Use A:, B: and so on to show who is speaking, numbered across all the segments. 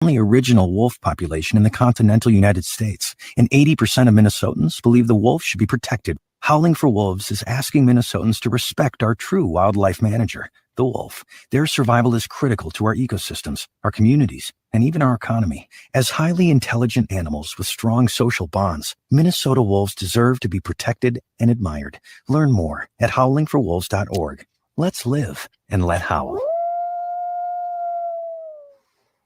A: only original wolf population in the continental United States, and 80% of Minnesotans believe the wolf should be protected. Howling for Wolves is asking Minnesotans to respect our true wildlife manager, the wolf. Their survival is critical to our ecosystems, our communities, and even our economy. As highly intelligent animals with strong social bonds, Minnesota wolves deserve to be protected and admired. Learn more at howlingforwolves.org. Let's live and let howl.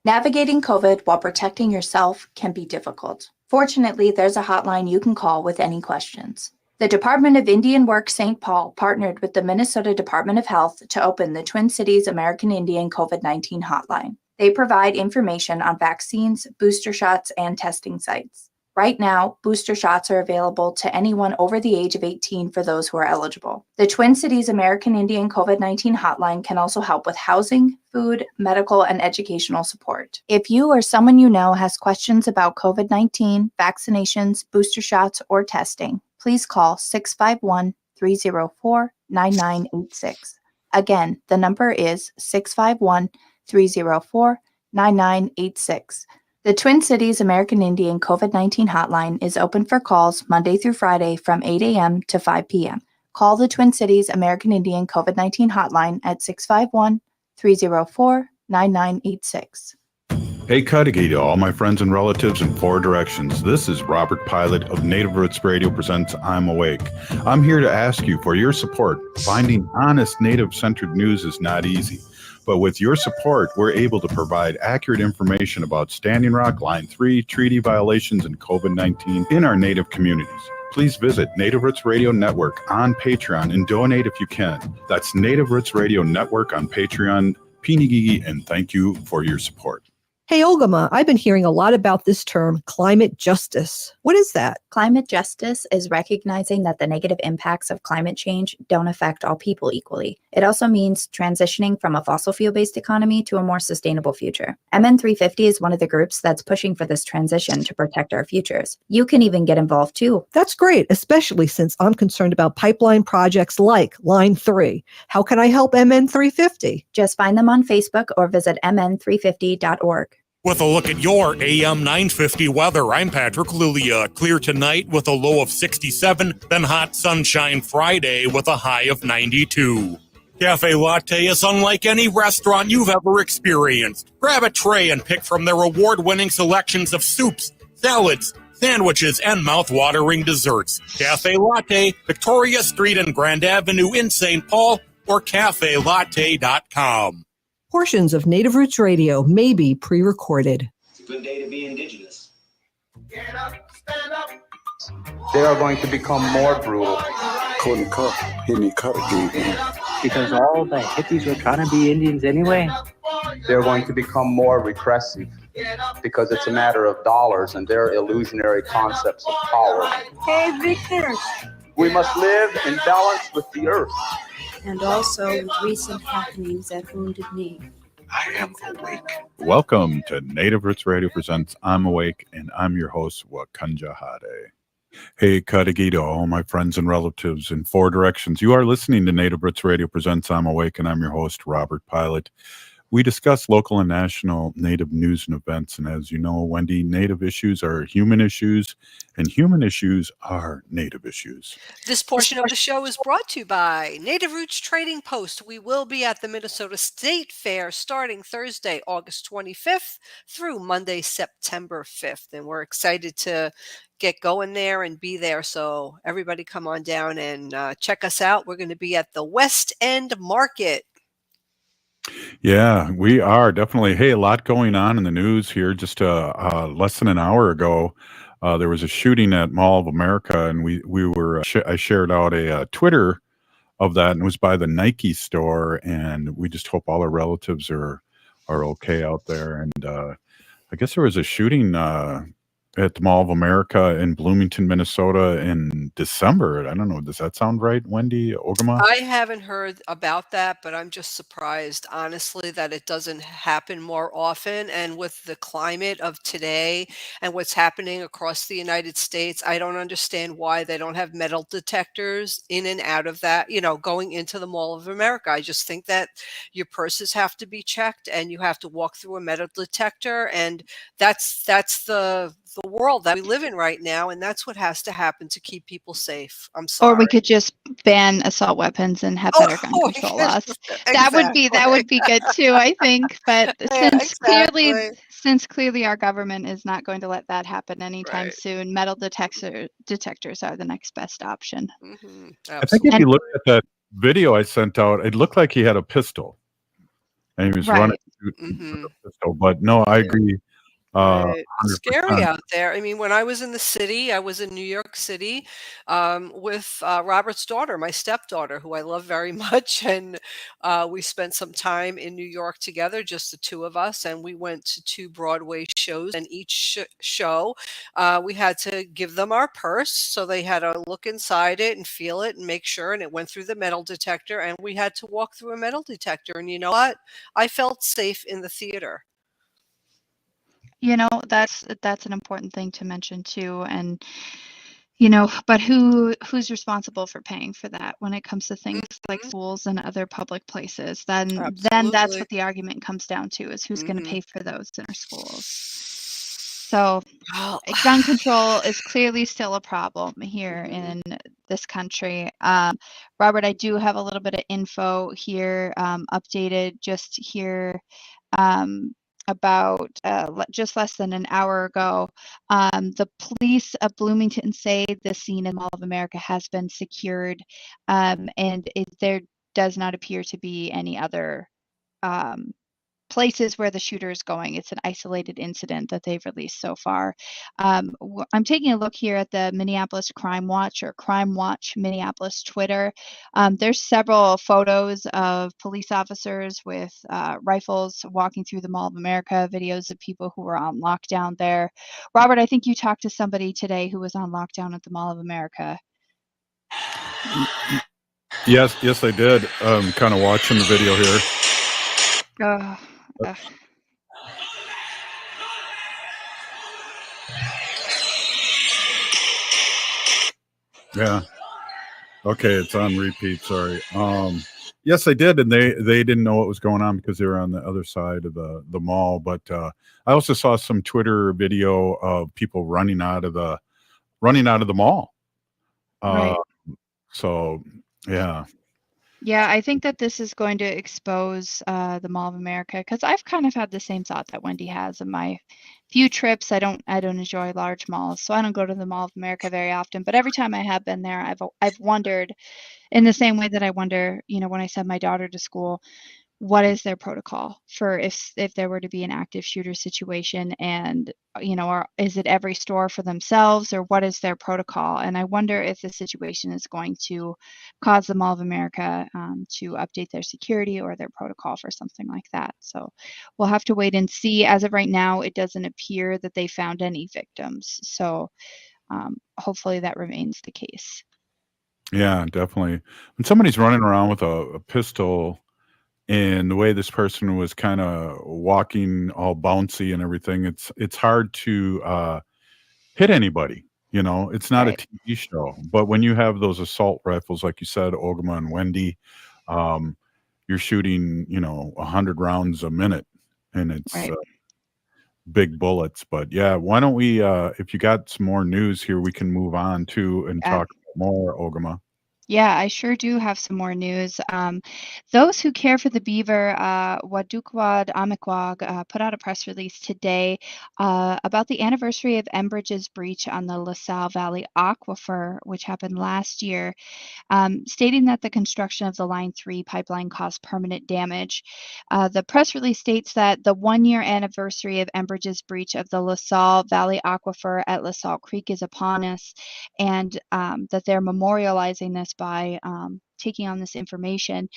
B: Navigating COVID while protecting yourself can be difficult. Fortunately, there's a hotline you can call with any questions. The Department of Indian Work St. Paul partnered with the Minnesota Department of Health to open the Twin Cities American Indian COVID-19 hotline. They provide information on vaccines, booster shots, and testing sites. Right now, booster shots are available to anyone over the age of 18 for those who are eligible. The Twin Cities American Indian COVID-19 hotline can also help with housing, food, medical, and educational support. If you or someone you know has questions about COVID-19, vaccinations, booster shots, or testing, please call 651-304-9986. Again, the number is 651-304-9986. The Twin Cities American Indian COVID-19 hotline is open for calls Monday through Friday from 8 a.m. to 5 p.m. Call the Twin Cities American Indian COVID-19 hotline at 651-304-9986.
C: Hey, Cudahy to all my friends and relatives in four directions. This is Robert Pilot of Native Roots Radio presents I'm Awake. I'm here to ask you for your support. Finding honest Native-centered news is not easy. But with your support, we're able to provide accurate information about Standing Rock, Line 3, treaty violations, and COVID-19 in our Native communities. Please visit Native Roots Radio Network on Patreon and donate if you can. That's Native Roots Radio Network on Patreon. Pinigigi, and thank you for your support.
D: Hey, Ogimaa, I've been hearing a lot about this term, climate justice. What is that?
B: Climate justice is recognizing that the negative impacts of climate change don't affect all people equally. It also means transitioning from a fossil fuel-based economy to a more sustainable future. MN350 is one of the groups that's pushing for this transition to protect our futures. You can even get involved too.
D: That's great, especially since I'm concerned about pipeline projects like Line 3. How can I help MN350?
B: Just find them on Facebook or visit mn350.org.
E: With a look at your AM 950 weather, I'm Patrick Lilia. Clear tonight with a low of 67, then hot sunshine Friday with a high of 92. Cafe Latte is unlike any restaurant you've ever experienced. Grab a tray and pick from their award-winning selections of soups, salads, sandwiches, and mouth-watering desserts. Cafe Latte, Victoria Street and Grand Avenue in St. Paul, or cafelatte.com.
D: Portions of Native Roots Radio may be pre-recorded.
F: It's a good day to be indigenous.
G: Get up, stand up.
H: They are going to become more brutal.
I: Because all the hippies were trying to be Indians anyway.
H: They're going to become more regressive because it's a matter of dollars and their illusionary concepts of power.
J: Hey, Victor.
H: We must live in balance with the earth.
J: And also with recent happenings that wounded me.
C: I am awake. Welcome to Native Roots Radio presents I'm Awake, and I'm your host, Wakanja Hade. Hey, Cudahy to all my friends and relatives in four directions. You are listening to Native Roots Radio presents I'm Awake, and I'm your host, Robert Pilot. We discuss local and national Native news and events, and as you know, Wendy, Native issues are human issues, and human issues are Native issues.
K: This portion of the show is brought to you by Native Roots Trading Post. We will be at the Minnesota State Fair starting Thursday, August 25th through Monday, September 5th, and we're excited to get going there and be there, so everybody come on down and check us out. We're going to be at the West End Market.
C: Yeah, we are definitely. Hey, a lot going on in the news here. Just less than an hour ago, there was a shooting at Mall of America, and I shared out a Twitter of that, and it was by the Nike store. And we just hope all our relatives are okay out there. And I guess there was a shooting at the Mall of America in Bloomington, Minnesota in December. I don't know. Does that sound right, Wendy, Ogimaa?
K: I haven't heard about that, but I'm just surprised, honestly, that it doesn't happen more often. And with the climate of today and what's happening across the United States, I don't understand why they don't have metal detectors in and out of that, going into the Mall of America. I just think that your purses have to be checked and you have to walk through a metal detector. And that's the world that we live in right now, and that's what has to happen to keep people safe. I'm
L: Or we
K: sorry.
L: could just ban assault weapons and have better gun
K: Oh,
L: control
K: yes,
L: laws. That would be good too, I think. But
K: Yeah,
L: since clearly our government is not going to let that happen anytime
K: Right.
L: soon, metal detectors are the next best option.
C: I think if you look at that video I sent out, it looked like he had a pistol, and he was running with a pistol. But no, I agree.
K: Right. It's
C: 100%.
K: scary out there. I mean, when I was in the city, I was in New York City with Robert's daughter, my stepdaughter, who I love very much. And we spent some time in New York together, just the two of us. And we went to 2 Broadway shows. And each show, we had to give them our purse. So they had to look inside it and feel it and make sure. And it went through the metal detector. And we had to walk through a metal detector. And you know what? I felt safe in the theater.
L: That's an important thing to mention too. And but who's responsible for paying for that when it comes to things like schools and other public places? Then that's what the argument comes down to, is who's going to pay for those in our schools. So gun control is clearly still a problem here in this country. Robert, I do have a little bit of info here, updated just here about just less than an hour ago. The police of Bloomington say the scene in Mall of America has been secured, and there does not appear to be any other places where the shooter is going. It's an isolated incident that they've released so far. I'm taking a look here at the Minneapolis Crime Watch, or Crime Watch Minneapolis Twitter. There's several photos of police officers with rifles walking through the Mall of America, videos of people who were on lockdown there. Robert, I think you talked to somebody today who was on lockdown at the Mall of America.
C: Yes, I did. Kind of watching the video here. Yeah. Okay, it's on repeat. Sorry. Yes, I did, and they didn't know what was going on because they were on the other side of the mall. But I also saw some Twitter video of people running out of the mall.
L: Right.
C: So yeah.
L: Yeah, I think that this is going to expose the Mall of America, because I've kind of had the same thought that Wendy has in my few trips. I don't enjoy large malls, so I don't go to the Mall of America very often. But every time I have been there, I've wondered, in the same way that I wonder, when I send my daughter to school, what is their protocol for if there were to be an active shooter situation, and or is it every store for themselves, or what is their protocol? And I wonder if the situation is going to cause the Mall of America to update their security or their protocol for something like that. So we'll have to wait and see. As of right now, it doesn't appear that they found any victims, so hopefully that remains the case.
C: Yeah, definitely. When somebody's running around with a pistol, and the way this person was kind of walking all bouncy and everything, it's hard to hit anybody. It's not a TV show. But when you have those assault rifles, like you said, Ogimaa and Wendy, you're shooting 100 rounds a minute, and it's big bullets. But yeah, why don't we, if you got some more news here, we can move on to and talk more, Ogimaa.
L: Yeah, I sure do have some more news. Those who care for the beaver, Wadukwad Amikwag, put out a press release today about the anniversary of Enbridge's breach on the LaSalle Valley Aquifer, which happened last year, stating that the construction of the Line 3 pipeline caused permanent damage. The press release states that the 1-year anniversary of Enbridge's breach of the LaSalle Valley Aquifer at LaSalle Creek is upon us, and that they're memorializing this by taking on this information.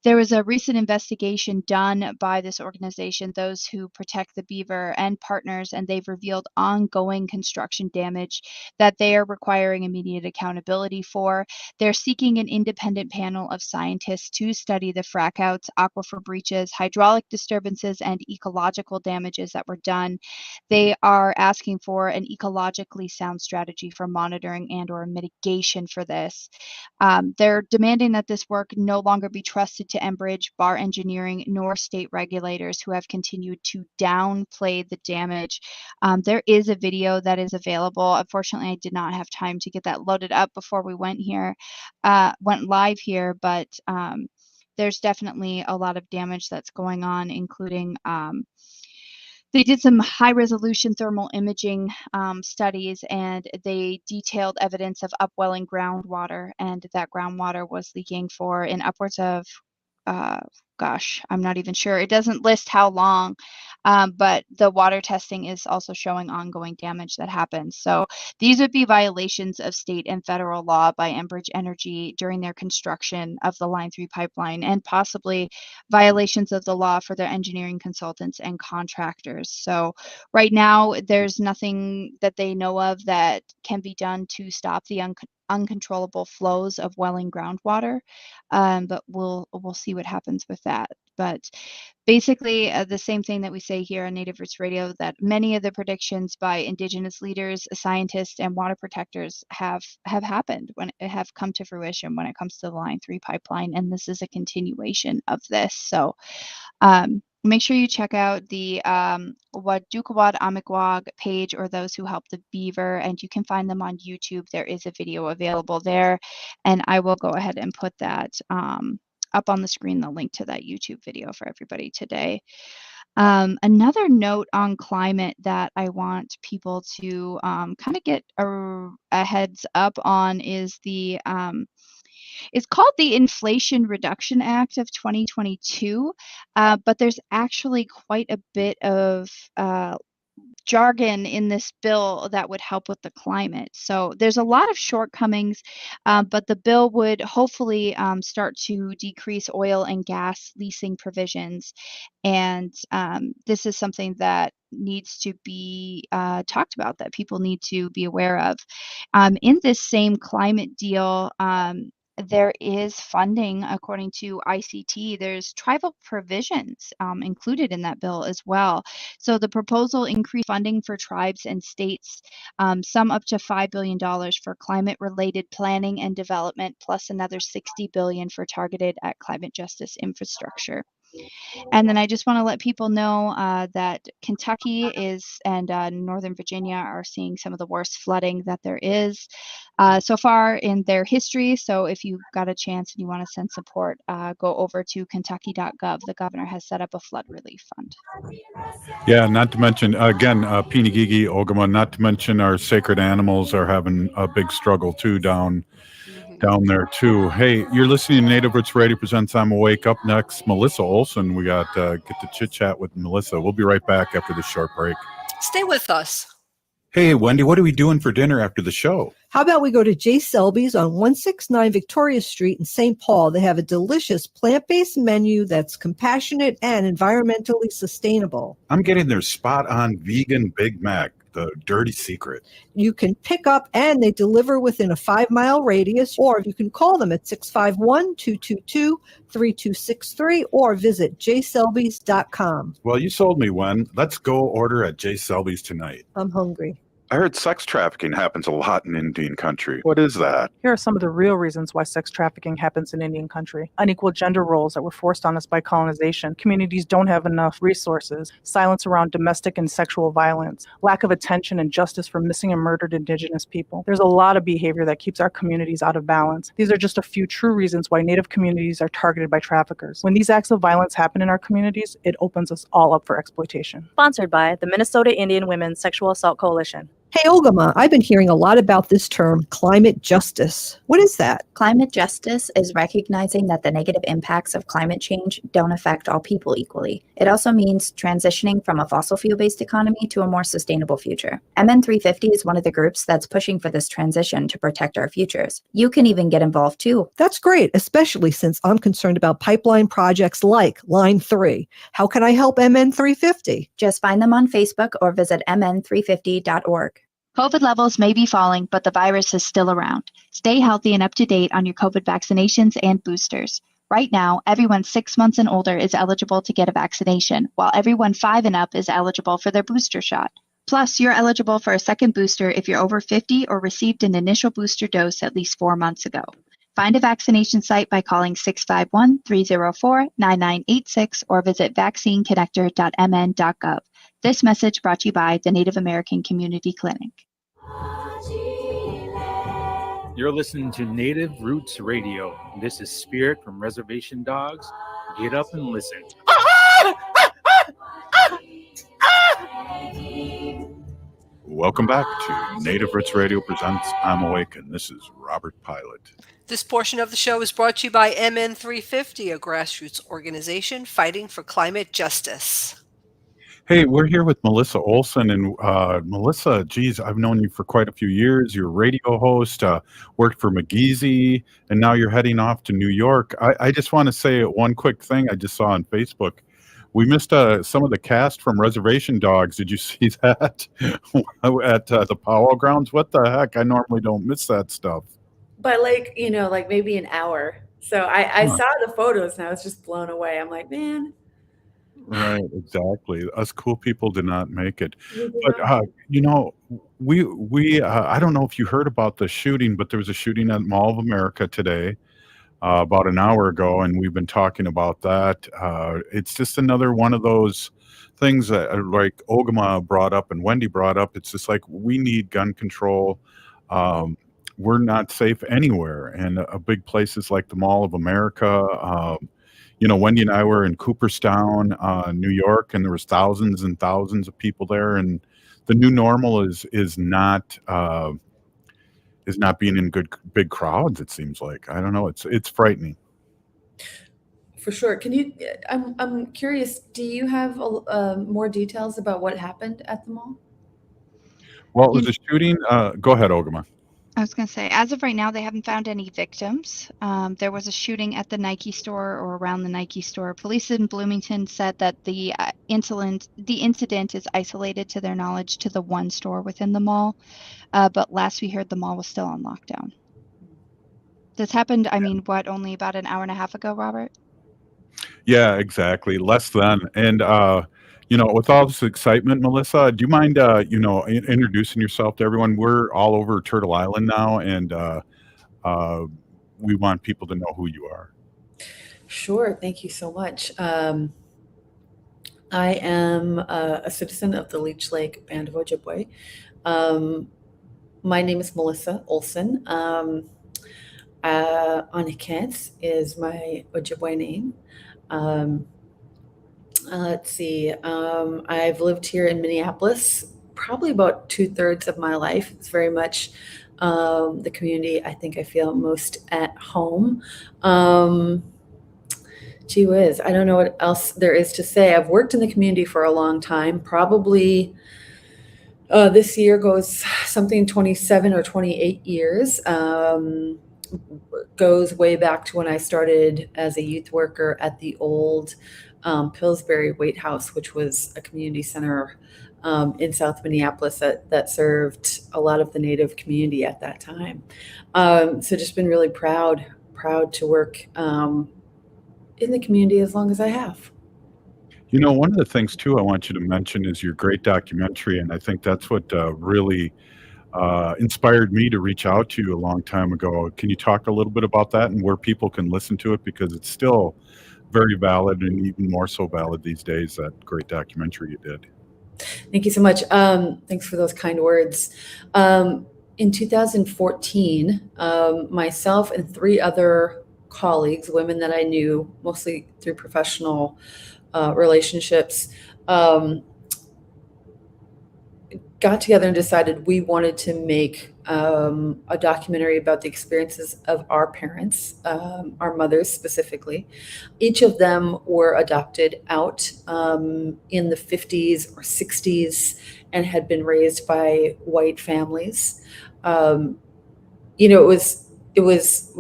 L: There was a recent investigation done by this organization, those who protect the beaver and partners, and they've revealed ongoing construction damage that they are requiring immediate accountability for. They're seeking an independent panel of scientists to study the frack outs, aquifer breaches, hydraulic disturbances, and ecological damages that were done. They are asking for an ecologically sound strategy for monitoring and or mitigation for this. They're demanding that this work no longer be trusted to Enbridge, Bar Engineering, nor state regulators who have continued to downplay the damage. There is a video that is available. Unfortunately, I did not have time to get that loaded up before we went live here, but there's definitely a lot of damage that's going on, including they did some high-resolution thermal imaging studies, and they detailed evidence of upwelling groundwater, and that groundwater was leaking for in upwards of, I'm not even sure. It doesn't list how long, but the water testing is also showing ongoing damage that happens. So these would be violations of state and federal law by Enbridge Energy during their construction of the Line 3 pipeline, and possibly violations of the law for their engineering consultants and contractors. So right now, there's nothing that they know of that can be done to stop the uncontrollable flows of welling groundwater, but we'll see what happens with that. But basically, the same thing that we say here on Native Roots Radio, that many of the predictions by Indigenous leaders, scientists, and water protectors have happened, when it have come to fruition when it comes to the Line 3 pipeline, and this is a continuation of this. So make sure you check out the Wadukawad Amigwag page, or those who help the beaver, and you can find them on YouTube. There is a video available there, and I will go ahead and put that up on the screen, the link to that YouTube video for everybody today. Another note on climate that I want people to kind of get a heads up on is it's called the Inflation Reduction Act of 2022, but there's actually quite a bit of jargon in this bill that would help with the climate. So there's a lot of shortcomings, but the bill would hopefully start to decrease oil and gas leasing provisions. And this is something that needs to be talked about, that people need to be aware of. In this same climate deal, there is funding according to ICT. There's tribal provisions included in that bill as well. So the proposal increased funding for tribes and states, some up to $5 billion for climate-related planning and development, plus another $60 billion for targeted at climate justice infrastructure. And then I just want to let people know that Kentucky and Northern Virginia are seeing some of the worst flooding that there is so far in their history. So if you've got a chance and you want to send support, go over to kentucky.gov. The governor has set up a flood relief fund.
C: Yeah, not to mention, again, Pinigigi, Ogimaa, not to mention our sacred animals are having a big struggle too down there too. Hey, you're listening to Native Roots Radio presents I'm Awake. Up next, Melissa Olson. We got get to chit chat with Melissa. We'll be right back after this short break.
K: Stay with us.
C: Hey, Wendy, what are we doing for dinner after the show?
D: How about we go to J. Selby's on 169 Victoria Street in St. Paul? They have a delicious plant-based menu that's compassionate and environmentally sustainable.
C: I'm getting their spot-on vegan Big Mac, the dirty secret.
D: You can pick up and they deliver within a 5-mile radius, or you can call them at 651-222-3263 or visit jselbys.com.
C: Well, you sold me, Wen. Let's go order at J. Selby's tonight.
D: I'm hungry.
C: I heard sex trafficking happens a lot in Indian country. What is that?
M: Here are some of the real reasons why sex trafficking happens in Indian country. Unequal gender roles that were forced on us by colonization. Communities don't have enough resources. Silence around domestic and sexual violence. Lack of attention and justice for missing and murdered Indigenous people. There's a lot of behavior that keeps our communities out of balance. These are just a few true reasons why Native communities are targeted by traffickers. When these acts of violence happen in our communities, it opens us all up for exploitation.
N: Sponsored by the Minnesota Indian Women's Sexual Assault Coalition.
D: Hey, Ogimaa, I've been hearing a lot about this term, climate justice. What is that?
B: Climate justice is recognizing that the negative impacts of climate change don't affect all people equally. It also means transitioning from a fossil fuel-based economy to a more sustainable future. MN350 is one of the groups that's pushing for this transition to protect our futures. You can even get involved too.
D: That's great, especially since I'm concerned about pipeline projects like Line 3. How can I help MN350?
B: Just find them on Facebook or visit mn350.org.
L: COVID levels may be falling, but the virus is still around. Stay healthy and up to date on your COVID vaccinations and boosters. Right now, everyone 6 months and older is eligible to get a vaccination, while everyone 5 and up is eligible for their booster shot. Plus, you're eligible for a second booster if you're over 50 or received an initial booster dose at least 4 months ago. Find a vaccination site by calling 651-304-9986 or visit vaccineconnector.mn.gov. This message brought to you by the Native American Community Clinic.
N: You're listening to Native Roots Radio. This is Spirit from Reservation Dogs. Get up and listen.
C: Welcome back to Native Roots Radio presents I'm Awake, and this is Robert Pilot.
K: This portion of the show is brought to you by MN350, a grassroots organization fighting for climate justice.
C: Hey, we're here with Melissa Olson, and Melissa, geez, I've known you for quite a few years. You're a radio host, worked for McGeezy, and now you're heading off to New York. I just want to say one quick thing I just saw on Facebook. We missed some of the cast from Reservation Dogs. Did you see that at the Powwow Grounds? What the heck? I normally don't miss that stuff.
O: But like maybe an hour. So I saw the photos and I was just blown away. I'm like, man.
C: Right, exactly. Us cool people did not make it. But we I don't know if you heard about the shooting, but there was a shooting at Mall of America today, about an hour ago, and we've been talking about that. It's just another one of those things that like Ogimaa brought up and Wendy brought up. It's just like we need gun control. We're not safe anywhere, and big places like the Mall of America. Wendy and I were in Cooperstown, New York, and there was thousands and thousands of people there. And the new normal is not being in good big crowds. It seems like, I don't know. It's frightening.
O: For sure. Can you? I'm curious. Do you have more details about what happened at the mall?
C: Well, it was a shooting. Go ahead, Ogimaa.
L: I was going to say, as of right now, they haven't found any victims. There was a shooting at the Nike store or around the Nike store. Police in Bloomington said that the incident is isolated to their knowledge to the one store within the mall. But last we heard, the mall was still on lockdown. This happened, only about an hour and a half ago, Robert?
C: Yeah, exactly. Less than. And, with all this excitement, Melissa, do you mind, introducing yourself to everyone? We're all over Turtle Island now, and we want people to know who you are.
O: Sure. Thank you so much. I am a citizen of the Leech Lake Band of Ojibwe. My name is Melissa Olson. Anikets is my Ojibwe name. Let's see. I've lived here in Minneapolis probably about 2/3 of my life. It's very much the community I think I feel most at home. Gee whiz, I don't know what else there is to say. I've worked in the community for a long time. Probably this year goes something 27 or 28 years. Goes way back to when I started as a youth worker at the old Pillsbury Wait House, which was a community center in South Minneapolis that served a lot of the Native community at that time. So just been really proud to work in the community as long as I have.
C: One of the things too I want you to mention is your great documentary, and I think that's what really inspired me to reach out to you a long time ago. Can you talk a little bit about that and where people can listen to it, because it's still very valid and even more so valid these days, that great documentary you did.
O: Thank you so much. Thanks for those kind words. In 2014, myself and 3 other colleagues, women that I knew mostly through professional relationships, got got together and decided we wanted to make a documentary about the experiences of our parents, our mothers specifically. Each of them were adopted out in the 50s or 60s and had been raised by white families. It was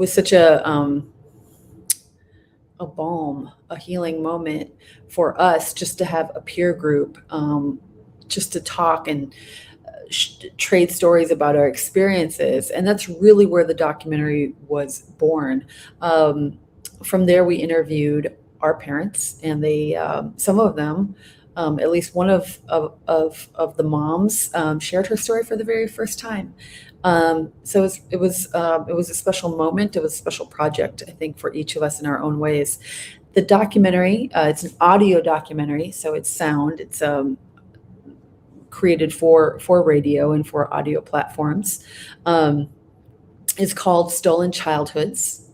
O: such a balm, a healing moment for us just to have a peer group, just to talk and trade stories about our experiences. And that's really where the documentary was born. From there, we interviewed our parents, and they, some of them, at least one of the moms, shared her story for the very first time. So it was a special moment. It was a special project, I think, for each of us in our own ways. The documentary, it's an audio documentary, so it's sound. It's created for radio and for audio platforms. It's called Stolen Childhoods.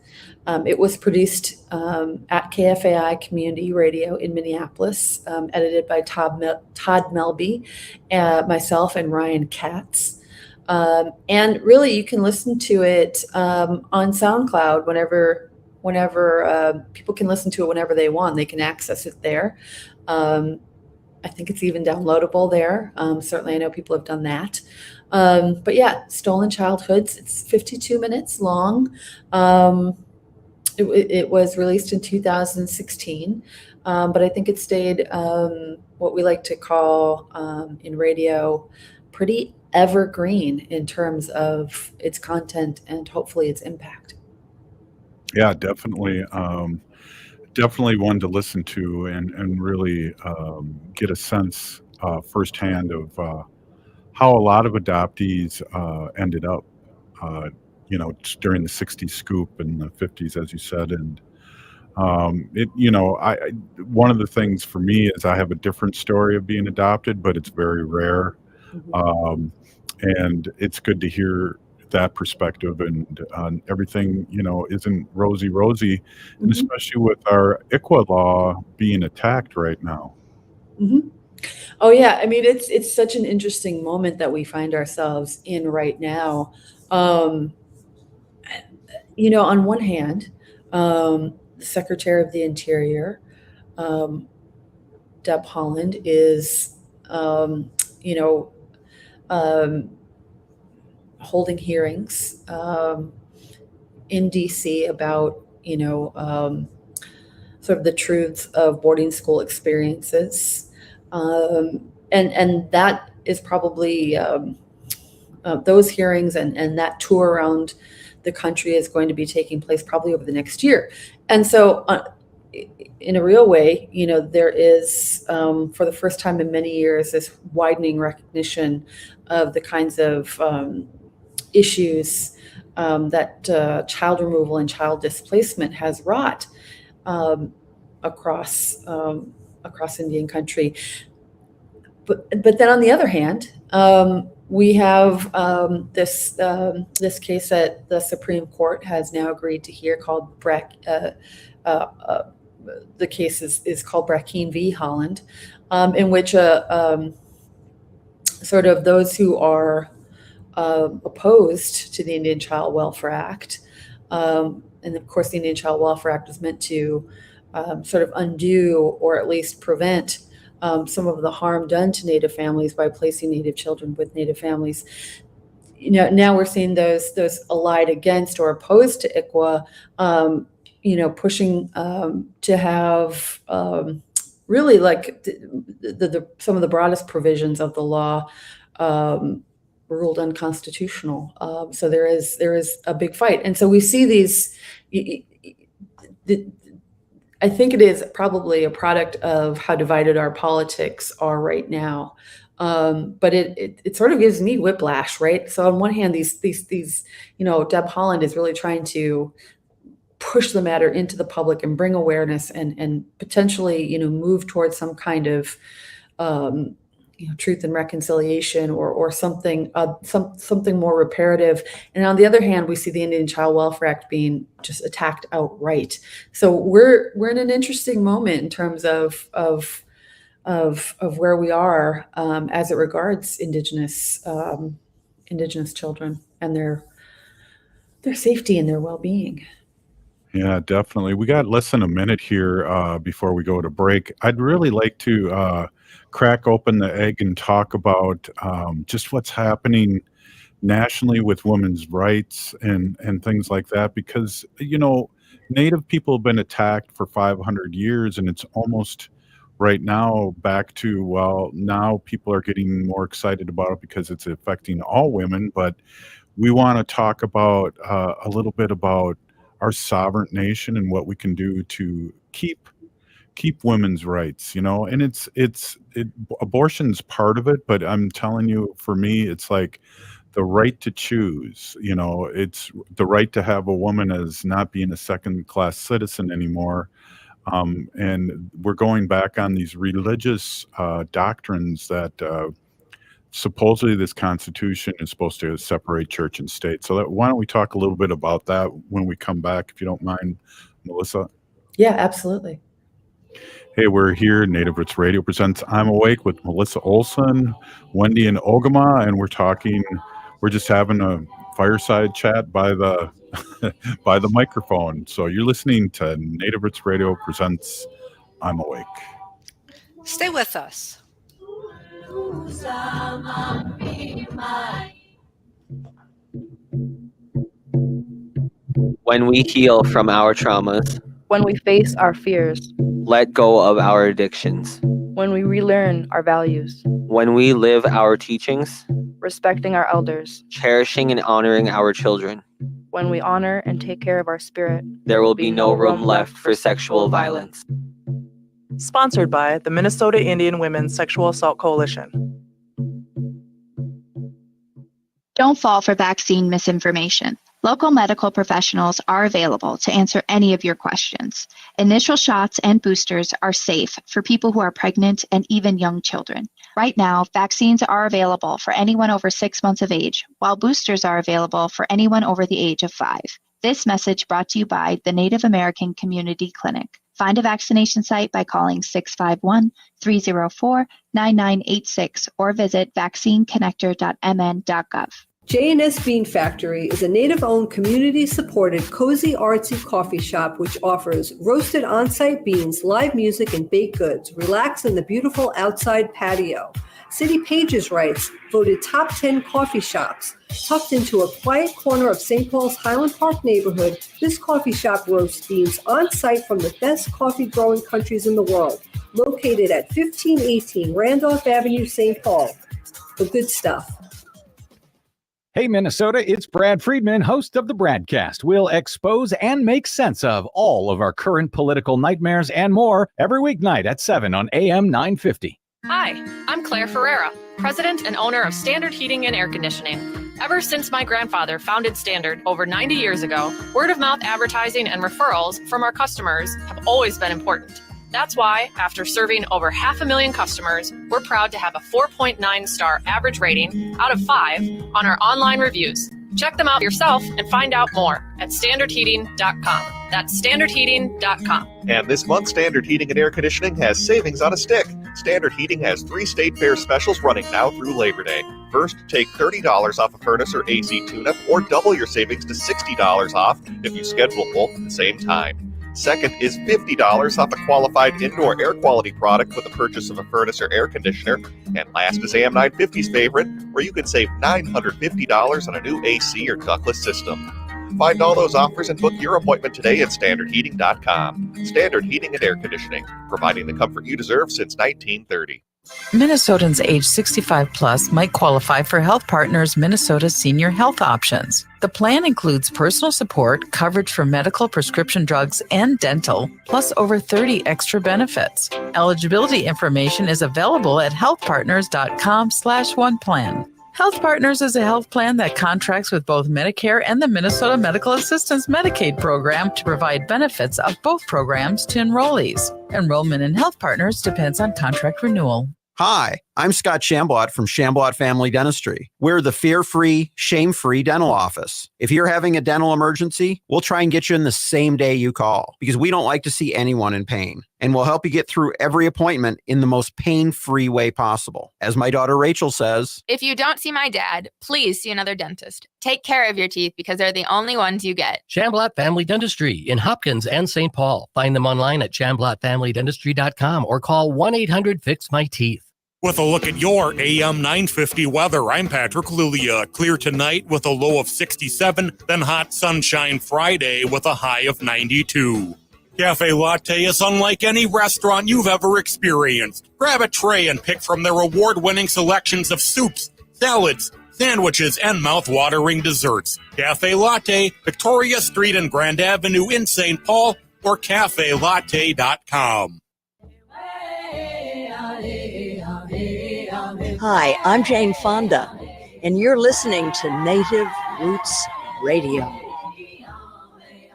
O: It was produced at KFAI Community Radio in Minneapolis, edited by Todd Melby, myself, and Ryan Katz. And really, you can listen to it on SoundCloud whenever people can listen to it whenever they want. They can access it there. I think it's even downloadable there. Certainly, I know people have done that. But yeah, Stolen Childhoods. It's 52 minutes long. It was released in 2016, but I think it stayed what we like to call in radio pretty evergreen in terms of its content and hopefully its impact.
C: Yeah, definitely. Definitely one to listen to and really get a sense firsthand of how a lot of adoptees ended up, during the 60s scoop and the 50s, as you said. And one of the things for me is I have a different story of being adopted, but it's very rare. And it's good to hear that perspective, and everything isn't rosy, and especially with our ICWA law being attacked right now.
O: Oh yeah, I mean it's such an interesting moment that we find ourselves in right now. On one hand, the Secretary of the Interior, Deb Haaland, is holding hearings in DC about sort of the truths of boarding school experiences, and that is probably those hearings and that tour around the country is going to be taking place probably over the next year. And so in a real way, there is, for the first time in many years, this widening recognition of the kinds of issues that child removal and child displacement has wrought across Indian country. But then on the other hand, we have this case that the Supreme Court has now agreed to hear called the case is called Brackeen v. Holland, in which sort of those who are opposed to the Indian Child Welfare Act, and of course the Indian Child Welfare Act was meant to sort of undo or at least prevent some of the harm done to Native families by placing Native children with Native families. Now we're seeing those allied against or opposed to ICWA, pushing to have really like some of the broadest provisions of the law ruled unconstitutional. So there is a big fight, and so we see these. I think it is probably a product of how divided our politics are right now. But it sort of gives me whiplash, right? So on one hand, these Deb Haaland is really trying to push the matter into the public and bring awareness and potentially, move towards some kind of truth and reconciliation or something something more reparative. And on the other hand, we see the Indian Child Welfare Act being just attacked outright. So we're in an interesting moment in terms of of where we are as it regards Indigenous children and their safety and their well-being.
C: Yeah, definitely. We got less than a minute here before we go to break. I'd really like to crack open the egg and talk about just what's happening nationally with women's rights and things like that, because, Native people have been attacked for 500 years, and it's almost right now back to, well, now people are getting more excited about it because it's affecting all women. But we want to talk about a little bit about our sovereign nation and what we can do to keep women's rights, and abortion's part of it, but I'm telling you, for me, it's like the right to choose, it's the right to have a woman as not being a second-class citizen anymore. And we're going back on these religious doctrines that supposedly this Constitution is supposed to separate church and state. So why don't we talk a little bit about that when we come back, if you don't mind, Melissa?
O: Yeah, absolutely.
C: Hey, we're here. Native Roots Radio presents I'm Awake with Melissa Olson, Wendy, and Ogimaa, and we're just having a fireside chat by the by the microphone. So you're listening to Native Roots Radio presents I'm Awake.
K: Stay with us.
P: When we heal from our traumas,
Q: when we face our fears,
P: let go of our addictions,
Q: when we relearn our values,
P: when we live our teachings,
Q: respecting our elders,
P: cherishing and honoring our children,
Q: when we honor and take care of our spirit,
P: there will be no room left for sexual violence.
M: Sponsored by the Minnesota Indian Women's Sexual Assault Coalition.
L: Don't fall for vaccine misinformation. Local medical professionals are available to answer any of your questions. Initial shots and boosters are safe for people who are pregnant and even young children. Right now, vaccines are available for anyone over 6 months of age, while boosters are available for anyone over the age of 5. This message brought to you by the Native American Community Clinic. Find a vaccination site by calling 651-304-9986 or visit vaccineconnector.mn.gov.
D: J&S Bean Factory is a Native-owned, community-supported, cozy, artsy coffee shop which offers roasted on-site beans, live music, and baked goods. Relax in the beautiful outside patio. City Pages writes, voted top 10 coffee shops. Tucked into a quiet corner of St. Paul's Highland Park neighborhood, this coffee shop roasts beans on-site from the best coffee-growing countries in the world. Located at 1518 Randolph Avenue, St. Paul. The good stuff.
R: Hey, Minnesota, it's Brad Friedman, host of the Bradcast. We'll expose and make sense of all of our current political nightmares and more every weeknight at 7 on AM 950.
S: Hi, I'm Claire Ferreira, president and owner of Standard Heating and Air Conditioning. Ever since my grandfather founded Standard over 90 years ago, word-of-mouth advertising and referrals from our customers have always been important. That's why, after serving over 500,000 customers, we're proud to have a 4.9-star average rating out of 5 on our online reviews. Check them out yourself and find out more at standardheating.com. That's standardheating.com.
T: And this month, Standard Heating and Air Conditioning has savings on a stick. Standard Heating has 3 state fair specials running now through Labor Day. First, take $30 off a furnace or AC tune-up, or double your savings to $60 off if you schedule both at the same time. Second is $50 off a qualified indoor air quality product with the purchase of a furnace or air conditioner. And last is AM 950's favorite, where you can save $950 on a new AC or ductless system. Find all those offers and book your appointment today at standardheating.com. Standard Heating and Air Conditioning, providing the comfort you deserve since 1930.
U: Minnesotans age 65 plus might qualify for Health Partners Minnesota Senior Health Options. The plan includes personal support, coverage for medical, prescription drugs, and dental, plus over 30 extra benefits. Eligibility information is available at healthpartners.com/oneplan. Health Partners is a health plan that contracts with both Medicare and the Minnesota Medical Assistance Medicaid program to provide benefits of both programs to enrollees. Enrollment in Health Partners depends on contract renewal.
V: Hi,
A: I'm Scott Shambot from Shambot Family Dentistry. We're the fear-free, shame-free dental office. If you're having a dental emergency, we'll try and get you in the same day you call because we don't like to see anyone in pain. And we'll help you get through every appointment in the most pain-free way possible. As my daughter Rachel says,
V: if you don't see my dad, please see another dentist. Take care of your teeth because they're the only ones you get.
W: Shamblat Family Dentistry in Hopkins and St. Paul. Find them online at shamblatfamilydentistry.com or call 1-800-FIX-MY-TEETH.
E: With a look at your AM 950 weather, I'm Patrick Lilia. Clear tonight with a low of 67, then hot sunshine Friday with a high of 92. Cafe Latte is unlike any restaurant you've ever experienced. Grab a tray and pick from their award-winning selections of soups, salads, sandwiches, and mouth-watering desserts. Cafe Latte, Victoria Street and Grand Avenue in St. Paul, or cafelatte.com.
X: Hi, I'm Jane Fonda, and you're listening to Native Roots Radio.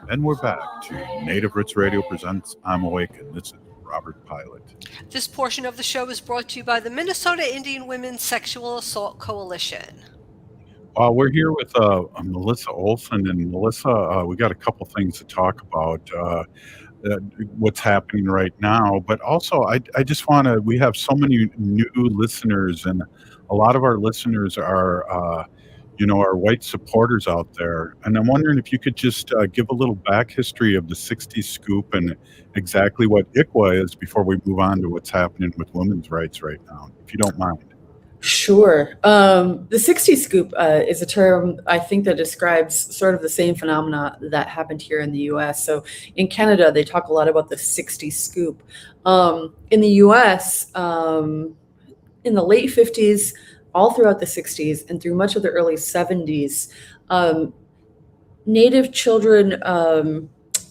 C: And we're back to Native Roots Radio presents I'm Awake, and this is Robert Pilot.
K: This portion of the show is brought to you by the Minnesota Indian Women's Sexual Assault Coalition.
C: We're here with Melissa Olson, and Melissa, we got a couple things to talk about. What's happening right now, but also I just want to, we have so many new listeners, and a lot of our listeners are our white supporters out there, and I'm wondering if you could just give a little back history of the 60s scoop and exactly what ICWA is before we move on to what's happening with women's rights right now, if you don't mind.
O: Sure. The 60s scoop is a term, I think, that describes sort of the same phenomena that happened here in the U.S. So in Canada, they talk a lot about the 60s scoop. In the U.S., in the late 50s, all throughout the 60s, and through much of the early 70s, Native children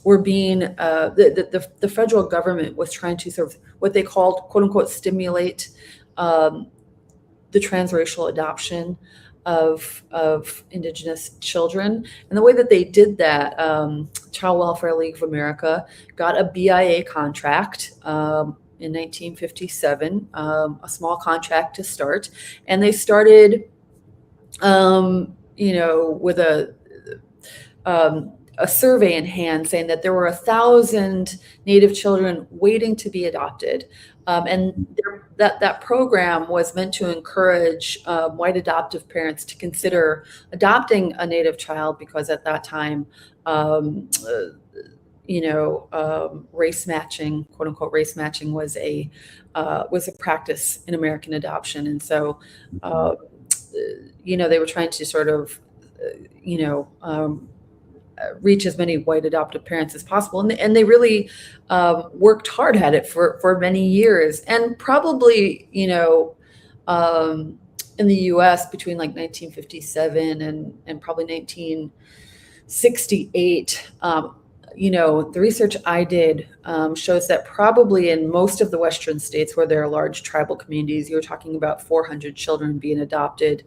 O: were being, the federal government was trying to sort of what they called, quote unquote, stimulate the transracial adoption of Indigenous children. And the way that they did that, Child Welfare League of America got a BIA contract in 1957, a small contract to start. And they started, with a survey in hand saying that there were 1,000 Native children waiting to be adopted. And that program was meant to encourage white adoptive parents to consider adopting a Native child because at that time, race matching, quote unquote, race matching was a practice in American adoption. And so, they were trying to sort of, reach as many white adoptive parents as possible. And they really worked hard at it for many years. And probably, in the US between like 1957 and probably 1968, the research I did shows that probably in most of the Western states where there are large tribal communities, you're talking about 400 children being adopted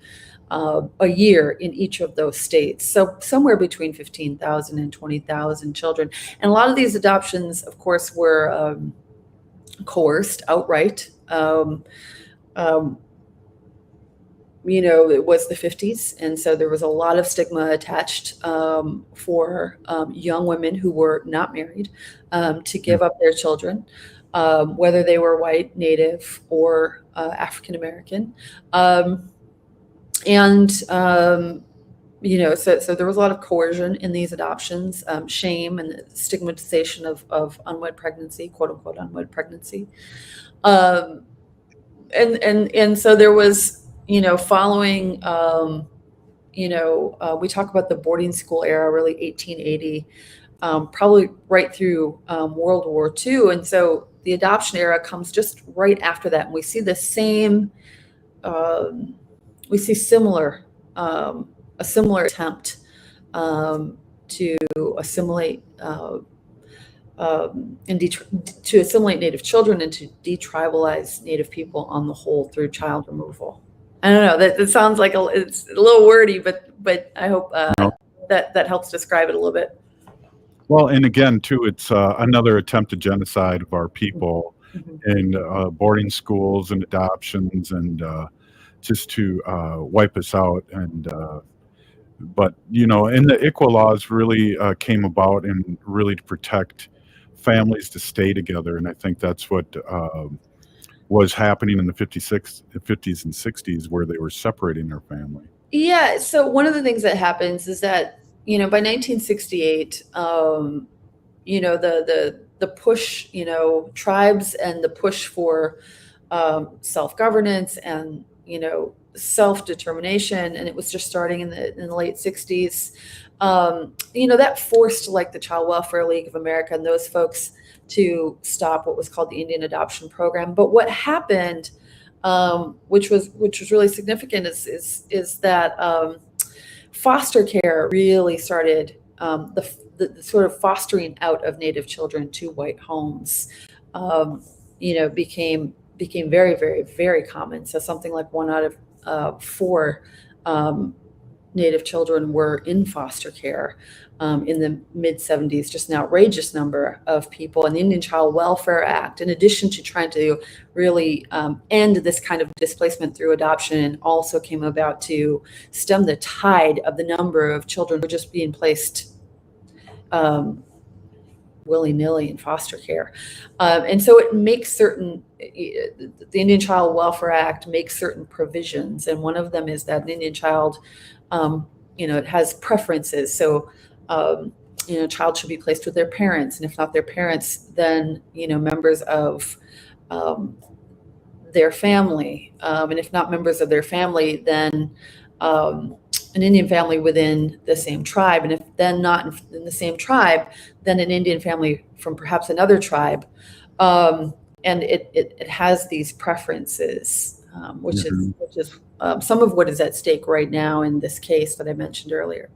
O: a year in each of those states. So somewhere between 15,000 and 20,000 children. And a lot of these adoptions, of course, were coerced outright. It was the 50s. And so there was a lot of stigma attached for young women who were not married to give up their children, whether they were white, Native, or African-American. So there was a lot of coercion in these adoptions, shame and stigmatization of unwed pregnancy, quote unquote, unwed pregnancy. And so there was, following, we talk about the boarding school era, really 1880, probably right through World War II. And so the adoption era comes just right after that. And we see the same, a similar attempt to assimilate to assimilate Native children and to detribalize Native people on the whole through child removal. I don't know. That sounds like it's a little wordy, but I hope that helps describe it a little bit.
C: Well, and again, too, it's another attempted genocide of our people. in boarding schools and adoptions, and just to wipe us out. And but and the ICWA laws really came about and really to protect families to stay together, and I think that's what was happening in the 50s and 60s, where they were separating their family.
O: Yeah. So one of the things that happens is that by 1968, the push, tribes and the push for self-governance and self-determination, and it was just starting in the late 60s. That forced like the Child Welfare League of America and those folks to stop what was called the Indian Adoption Program. But what happened, which was really significant, is that foster care really started, the sort of fostering out of Native children to white homes, became very, very, very common. So something like 1 out of 4 Native children were in foster care in the mid-70s, just an outrageous number of people. And the Indian Child Welfare Act, in addition to trying to really end this kind of displacement through adoption, also came about to stem the tide of the number of children who are just being placed willy-nilly in foster care. And so it makes the Indian Child Welfare Act makes certain provisions. And one of them is that an Indian child, it has preferences. So, a child should be placed with their parents. And if not their parents, then, members of their family. And if not members of their family, then an Indian family within the same tribe. And if then not in the same tribe, then an Indian family from perhaps another tribe. And it has these preferences, which is some of what is at stake right now in this case that I mentioned earlier.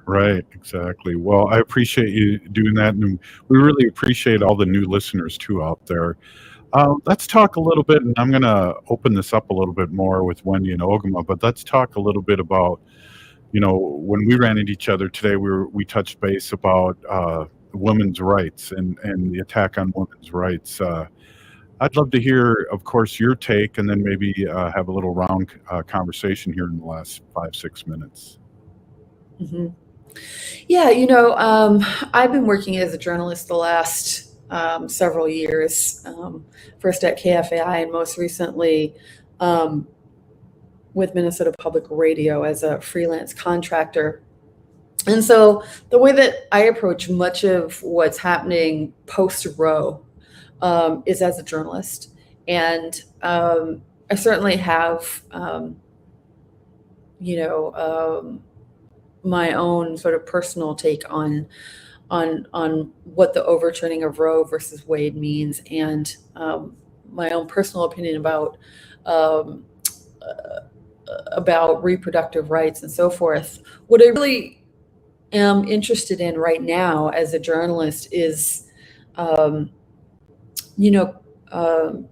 C: Right, exactly. Well, I appreciate you doing that, and we really appreciate all the new listeners too out there. Let's talk a little bit, and I'm going to open this up a little bit more with Wendy and Ogimaa, but let's talk a little bit about, when we ran into each other today, we touched base about women's rights and the attack on women's rights. I'd love to hear, of course, your take, and then maybe have a little round conversation here in the last 5-6 minutes.
O: Mm-hmm. Yeah, I've been working as a journalist the last several years, first at KFAI and most recently with Minnesota Public Radio as a freelance contractor. And so the way that I approach much of what's happening post-Roe is as a journalist. And I certainly have, my own sort of personal take on what the overturning of Roe versus Wade means, and my own personal opinion about reproductive rights and so forth. What I really am interested in right now as a journalist is,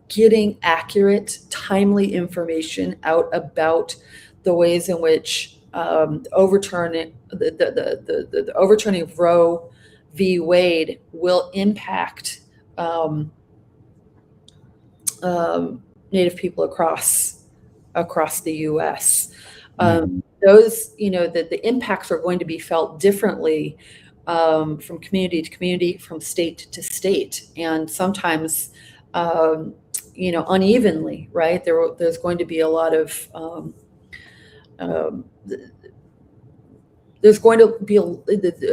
O: getting accurate, timely information out about the ways in which the overturning of Roe v. Wade will impact Native people across the U.S. Those, that the impacts are going to be felt differently from community to community, from state to state, and sometimes, unevenly. Right? There's going to be a lot of there's going to be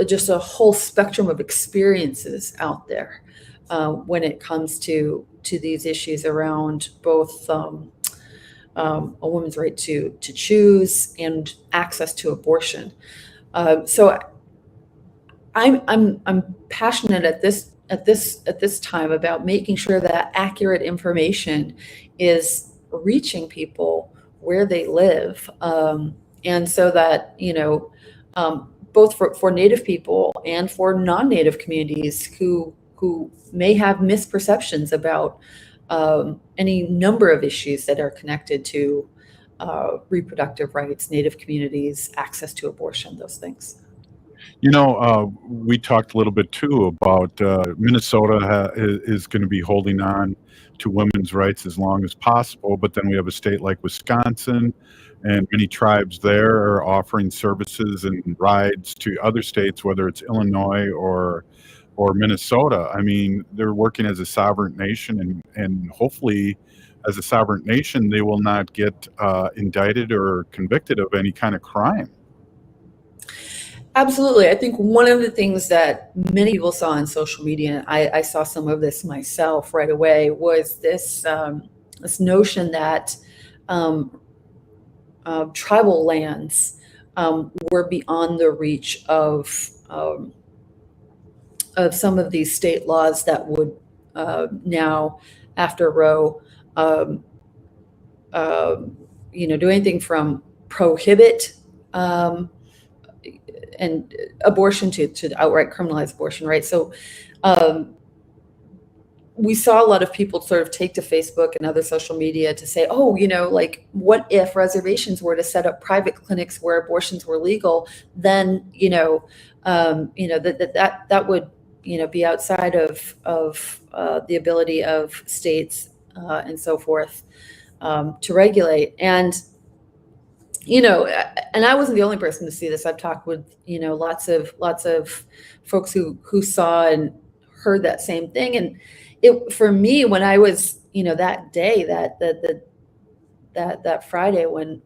O: just a whole spectrum of experiences out there when it comes to these issues around both a woman's right to choose and access to abortion. So I'm passionate at this time about making sure that accurate information is reaching people where they live, and so that both for Native people and for non-Native communities who may have misperceptions about any number of issues that are connected to reproductive rights, Native communities, access to abortion, those things.
C: We talked a little bit too about Minnesota is going to be holding on to women's rights as long as possible. But then we have a state like Wisconsin, and many tribes there are offering services and rides to other states, whether it's Illinois or Minnesota. I mean, they're working as a sovereign nation, and hopefully as a sovereign nation, they will not get indicted or convicted of any kind of crime.
O: Absolutely. I think one of the things that many people saw on social media, and I saw some of this myself right away, was this this notion that tribal lands were beyond the reach of some of these state laws that would now, after Roe, do anything from prohibit and abortion to outright criminalize abortion, right? So we saw a lot of people sort of take to Facebook and other social media to say, oh, like, what if reservations were to set up private clinics where abortions were legal? Then, that would, be outside of the ability of states and so forth to regulate. And and I wasn't the only person to see this. I've talked with, lots of folks who saw and heard that same thing. And it, for me, when I was, that day, that Friday, when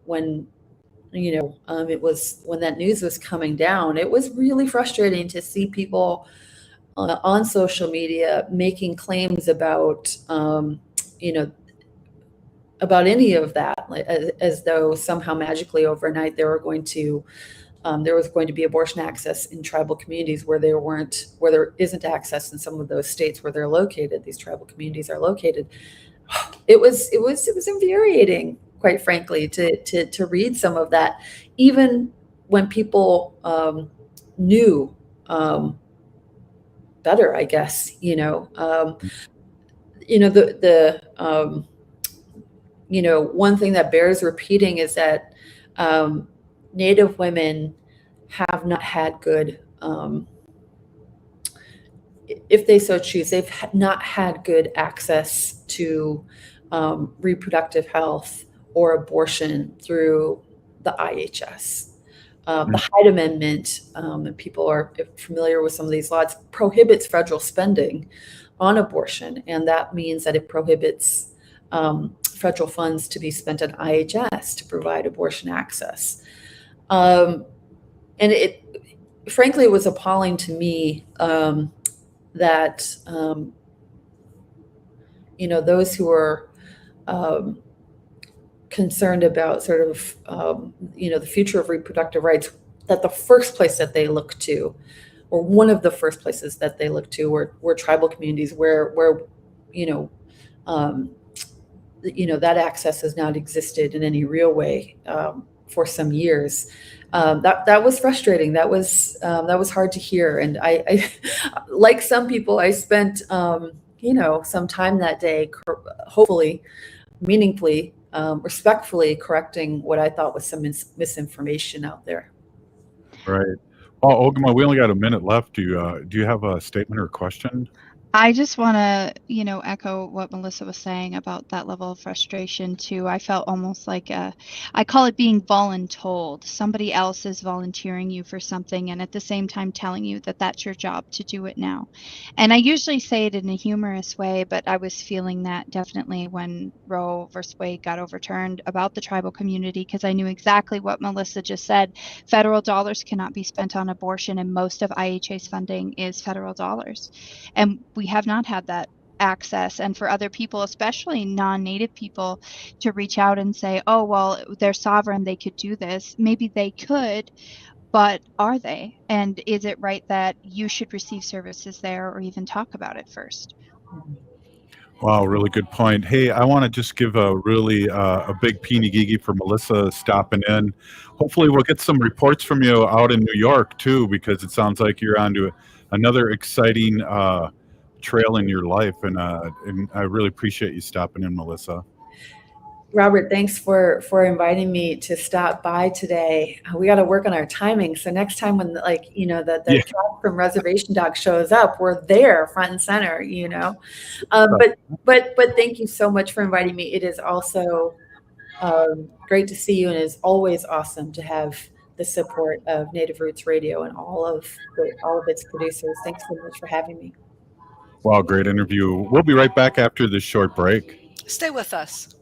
O: it was, when that news was coming down, it was really frustrating to see people on social media making claims about, about any of that, as though somehow magically overnight there was going to be abortion access in tribal communities where there isn't access in some of those states where they're located. These tribal communities are located. It was infuriating, quite frankly, to read some of that, even when people knew better, I guess. One thing that bears repeating is that Native women have not had good, if they so choose, they've not had good access to reproductive health or abortion through the IHS. The Hyde Amendment, and people are familiar with some of these laws, prohibits federal spending on abortion. And that means that it prohibits federal funds to be spent on IHS to provide abortion access. And frankly, it was appalling to me that, those who are concerned about sort of, the future of reproductive rights, that the first place that they look to, or one of the first places that they look to, were tribal communities where that access has not existed in any real way for some years. That was frustrating. That was hard to hear. And I like some people, I spent some time that day, hopefully meaningfully, respectfully correcting what I thought was some misinformation out there.
C: Right. Well, Ogimaa, we only got a minute left. Do you have a statement or a question?
L: I just want to, echo what Melissa was saying about that level of frustration too. I felt almost like I call it being voluntold. Somebody else is volunteering you for something and at the same time telling you that that's your job to do it now. And I usually say it in a humorous way, but I was feeling that definitely when Roe versus Wade got overturned about the tribal community, because I knew exactly what Melissa just said. Federal dollars cannot be spent on abortion, and most of IHA's funding is federal dollars. And we have not had that access. And for other people, especially non-Native people, to reach out and say, oh, well, they're sovereign, they could do this. Maybe they could, but are they? And is it right that you should receive services there or even talk about it first?
C: Wow, really good point. Hey, I want to just give a really a big peeny-gigi for Melissa stopping in. Hopefully we'll get some reports from you out in New York too, because it sounds like you're on to another exciting trail in your life, and I really appreciate you stopping in, Melissa.
O: Robert, thanks for inviting me to stop by today. We got to work on our timing. So next time when the cat from Reservation Dog shows up, we're there front and center, But thank you so much for inviting me. It is also great to see you, and it's always awesome to have the support of Native Roots Radio and all of its producers. Thanks so much for having me.
C: Well, great interview. We'll be right back after this short break.
K: Stay with us.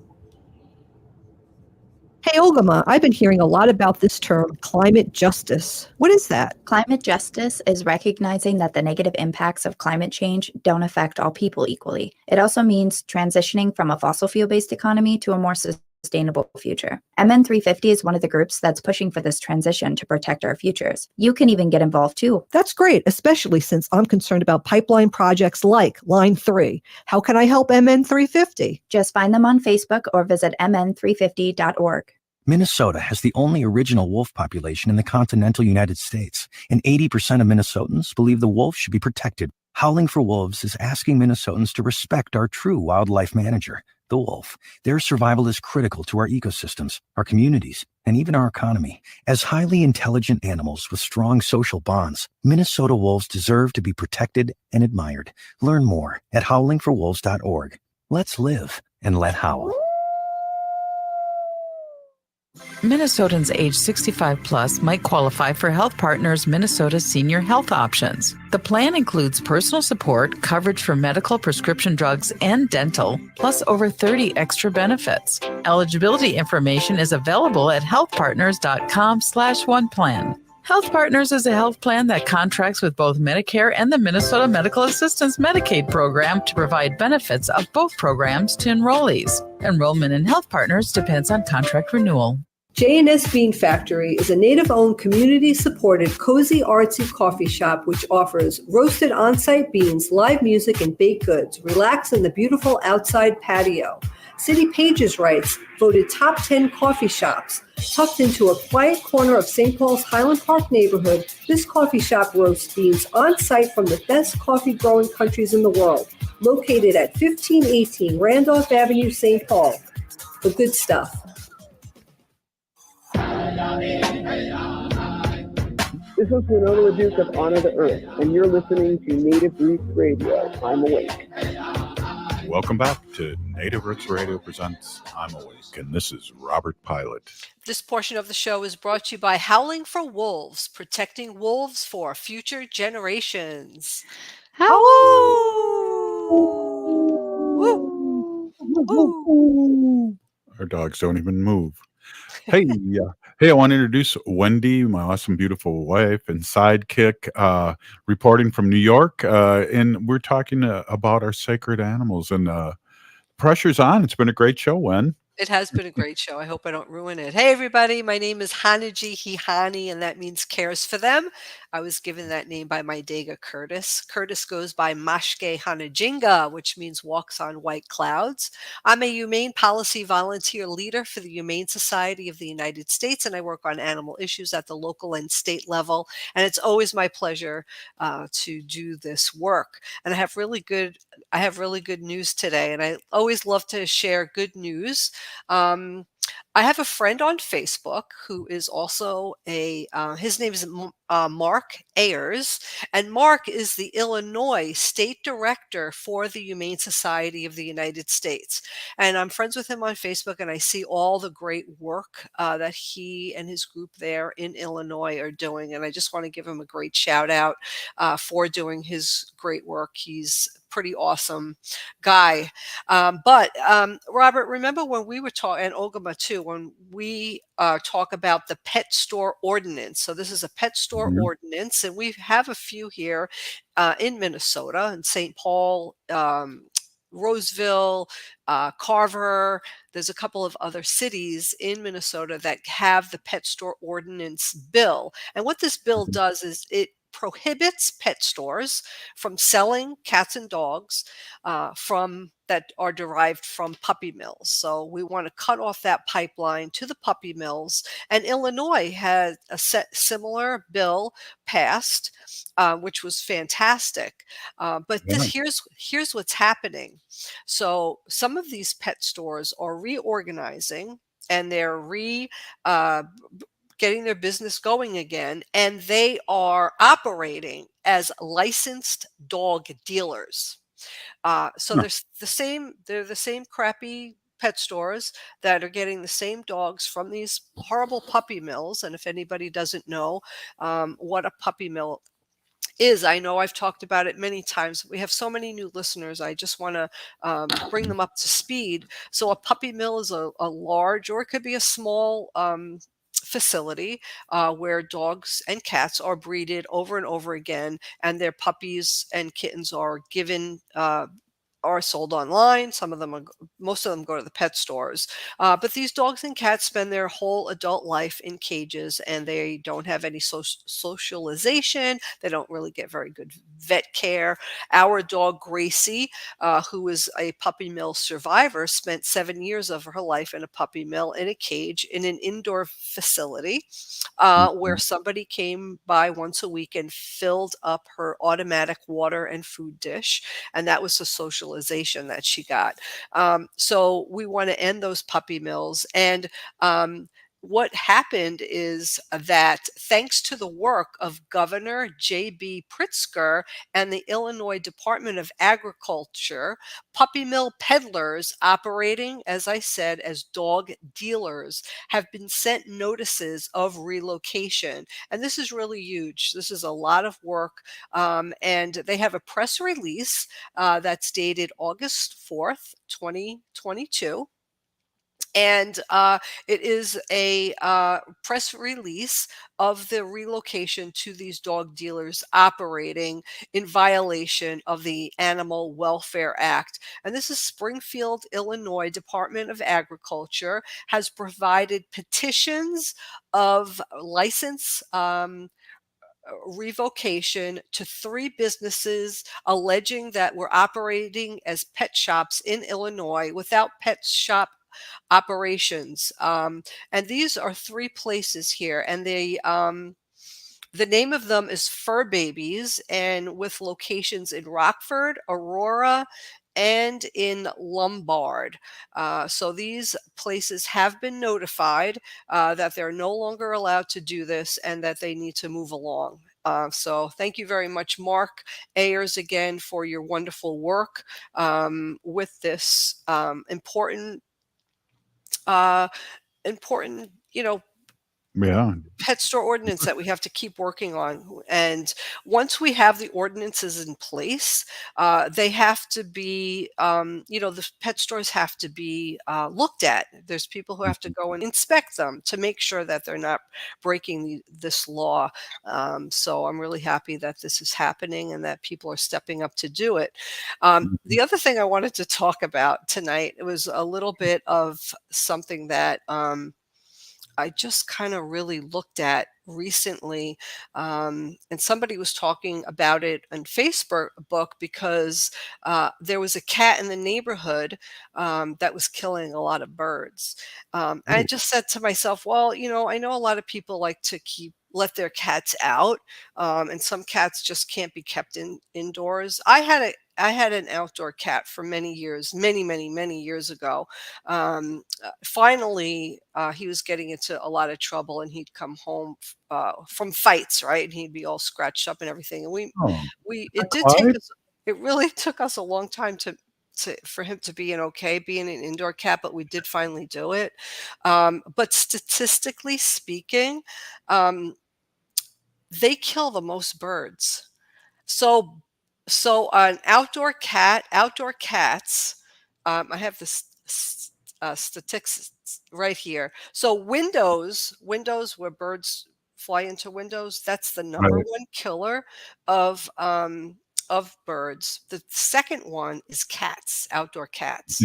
D: Hey, Ogimaa, I've been hearing a lot about this term, climate justice. What is that?
B: Climate justice is recognizing that the negative impacts of climate change don't affect all people equally. It also means transitioning from a fossil fuel-based economy to a more sustainable future. MN 350 is one of the groups that's pushing for this transition to protect our futures. You can even get involved too.
D: That's great, especially since I'm concerned about pipeline projects like Line 3. How can I help MN 350?
B: Just find them on Facebook or visit mn350.org.
F: Minnesota has the only original wolf population in the continental United States, and 80% of Minnesotans believe the wolf should be protected. Howling for Wolves is asking Minnesotans to respect our true wildlife manager, the wolf. Their survival is critical to our ecosystems, our communities, and even our economy. As highly intelligent animals with strong social bonds, Minnesota wolves deserve to be protected and admired. Learn more at howlingforwolves.org. Let's live and let howl.
U: Minnesotans age 65 plus might qualify for Health Partners Minnesota Senior Health Options. The plan includes personal support, coverage for medical, prescription drugs, and dental, plus over 30 extra benefits. Eligibility information is available at healthpartners.com/oneplan. Health Partners is a health plan that contracts with both Medicare and the Minnesota Medical Assistance Medicaid program to provide benefits of both programs to enrollees. Enrollment in Health Partners depends on contract renewal.
D: J&S Bean Factory is a native-owned, community-supported, cozy, artsy coffee shop which offers roasted on-site beans, live music, and baked goods. Relax in the beautiful outside patio. City Pages writes, voted top 10 coffee shops. Tucked into a quiet corner of St. Paul's Highland Park neighborhood, this coffee shop roasts beans on-site from the best coffee-growing countries in the world. Located at 1518 Randolph Avenue, St. Paul. The good stuff.
G: This is Winona LaDuke of Honor the Earth, and you're listening to Native Roots Radio. I'm Awake.
C: Welcome back to Native Roots Radio presents I'm Awake, and this is Robert Pilot.
K: This portion of the show is brought to you by Howling for Wolves, protecting wolves for future generations.
L: Howl!
C: Our dogs don't even move. Hey, I want to introduce Wendy, my awesome, beautiful wife and sidekick, reporting from New York. And we're talking about our sacred animals. And pressure's on. It's been a great show, Wen.
K: It has been a great show. I hope I don't ruin it. Hey, everybody. My name is Hanaji Hihani, and that means cares for them. I was given that name by my Dega Curtis. Curtis goes by Mashke Hanajinga, which means walks on white clouds. I'm a humane policy volunteer leader for the Humane Society of the United States, and I work on animal issues at the local and state level. And it's always my pleasure to do this work. And I have really good news today, and I always love to share good news. I have a friend on Facebook who is also his name is Mark Ayers, and Mark is the Illinois State Director for the Humane Society of the United States. And I'm friends with him on Facebook, and I see all the great work that he and his group there in Illinois are doing. And I just want to give him a great shout out for doing his great work. He's pretty awesome guy. But Robert, remember when we were talking, and Ogimaa too, when we talk about the pet store ordinance. So this is a pet store ordinance, and we have a few here in Minnesota, in St. Paul, Roseville, Carver. There's a couple of other cities in Minnesota that have the pet store ordinance bill. And what this bill does is it prohibits pet stores from selling cats and dogs from that are derived from puppy mills. So we want to cut off that pipeline to the puppy mills. And Illinois had a similar bill passed, which was fantastic. But
C: Yeah.
K: here's what's happening. So some of these pet stores are reorganizing, and they're getting their business going again, and they are operating as licensed dog dealers. So
C: Huh.
K: they're the same crappy pet stores that are getting the same dogs from these horrible puppy mills. And if anybody doesn't know what a puppy mill is, I know I've talked about it many times. We have so many new listeners. I just want to bring them up to speed. So a puppy mill is a large, or it could be a small facility where dogs and cats are breeded over and over again, and their puppies and kittens are given are sold online. Most of them go to the pet stores. But these dogs and cats spend their whole adult life in cages, and they don't have any socialization. They don't really get very good vet care. Our dog Gracie, who is a puppy mill survivor, spent 7 years of her life in a puppy mill in a cage in an indoor facility where somebody came by once a week and filled up her automatic water and food dish. And that was the socialization that she got. So we want to end those puppy mills. And what happened is that thanks to the work of Governor J.B. Pritzker and the Illinois Department of Agriculture, puppy mill peddlers operating, as I said, as dog dealers have been sent notices of relocation. And this is really huge. This is a lot of work. And they have a press release that's dated August 4th, 2022. And it is a press release of the relocation to these dog dealers operating in violation of the Animal Welfare Act. And this is Springfield, Illinois Department of Agriculture has provided petitions of license revocation to 3 businesses alleging that we're operating as pet shops in Illinois without pet shop operations. And these are 3 places here, and the name of them is Fur Babies, and with locations in Rockford, Aurora, and in Lombard. So these places have been notified that they're no longer allowed to do this and that they need to move along. So thank you very much, Mark Ayers, again, for your wonderful work with this important,
C: Yeah.
K: pet store ordinance that we have to keep working on. And once we have the ordinances in place, they have to be, the pet stores have to be looked at. There's people who have to go and inspect them to make sure that they're not breaking this law. So I'm really happy that this is happening and that people are stepping up to do it. The other thing I wanted to talk about tonight, it was a little bit of something that I just kind of really looked at recently, and somebody was talking about it on Facebook because there was a cat in the neighborhood that was killing a lot of birds. And I just said to myself, well, I know a lot of people like to let their cats out, and some cats just can't be kept indoors. I had an outdoor cat for many years, many years ago. Finally, he was getting into a lot of trouble, and he'd come home from fights, right? And he'd be all scratched up and everything. And it really took us a long time for him to be being an indoor cat, but we did finally do it. But statistically speaking, they kill the most birds. So an outdoor cats, I have this statistics right here. So windows where birds fly into windows, that's the number
C: Right.
K: one killer of birds. The second one is cats, outdoor cats.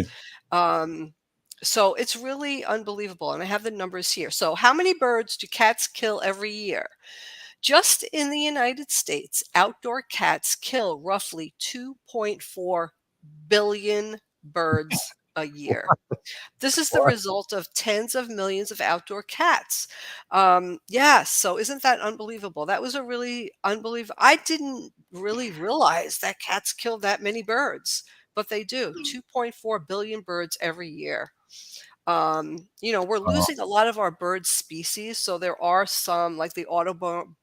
K: So it's really unbelievable. And I have the numbers here. So how many birds do cats kill every year? Just in the United States, outdoor cats kill roughly 2.4 billion birds a year. This is the result of tens of millions of outdoor cats. Yeah, so isn't that unbelievable? That was a really unbelievable. I didn't really realize that cats kill that many birds, but they do. 2.4 billion birds every year. We're losing a lot of our bird species, so there are some like the Audubon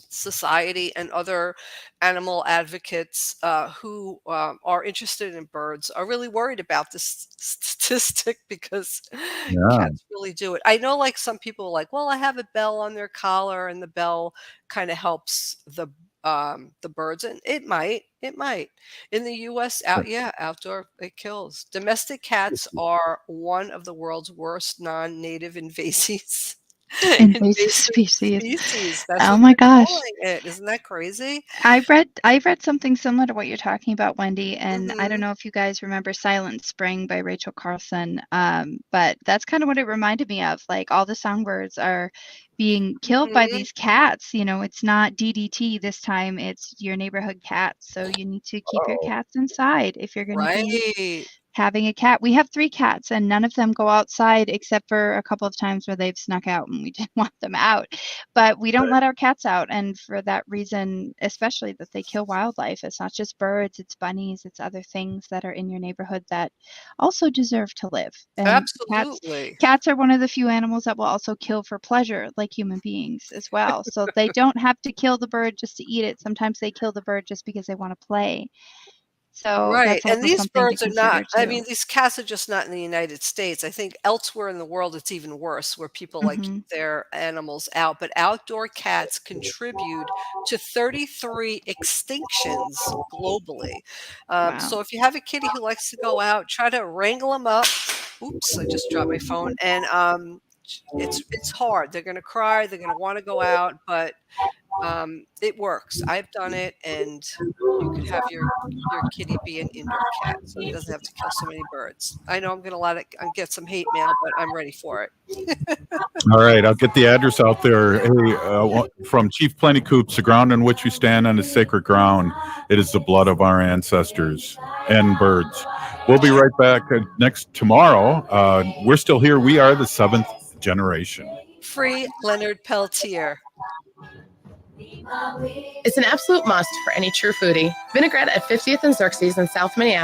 K: Society and other animal advocates who are interested in birds are really worried about this statistic because
C: Yeah.
K: cats really do it. I know like some people are like, well, I have a bell on their collar and the bell kind of helps the birds, and it might. In the US, outdoor it kills. Domestic cats are one of the world's worst non-native invasives.
L: Invasive species.
K: That's
L: Oh
K: what
L: my
K: they're
L: gosh.
K: calling it. Isn't that crazy?
L: I read something similar to what you're talking about, Wendy, and I don't know if you guys remember Silent Spring by Rachel Carson, but that's kind of what it reminded me of. Like all the songbirds are being killed by these cats. It's not DDT this time, it's your neighborhood cats. So you need to keep your cats inside if you're going to be
K: Right.
L: having a cat. We have 3 cats and none of them go outside except for a couple of times where they've snuck out and we didn't want them out. But we don't let our cats out. And for that reason, especially that they kill wildlife, it's not just birds, it's bunnies, it's other things that are in your neighborhood that also deserve to live. And
K: Absolutely.
L: cats are one of the few animals that will also kill for pleasure, like human beings as well. So they don't have to kill the bird just to eat it. Sometimes they kill the bird just because they want to play. So
K: Right,
L: that's
K: and
L: also
K: these
L: something to
K: birds are
L: consider
K: not. I
L: too.
K: mean, these cats are just not in the United States. I think elsewhere in the world it's even worse, where people like
L: Mhm.
K: keep their animals out. But outdoor cats contribute to 33 extinctions globally.
L: Wow.
K: So if you have a kitty who likes to go out, try to wrangle them up. Oops, I just dropped my phone. And it's hard. They're going to cry. They're going to want to go out, but it works. I've done it, and you could have your kitty be an indoor cat, so it doesn't have to kill so many birds. I know I'm gonna get some hate mail, but I'm ready for it.
C: All right, I'll get the address out there. Hey, from Chief Plenty Coops, the ground on which we stand on is sacred ground. It is the blood of our ancestors and birds. We'll be right back tomorrow. We're still here. We are the 7th generation.
K: Free Leonard Peltier.
S: It's an absolute must for any true foodie. Vinaigrette at 50th and Xerxes in South Minneapolis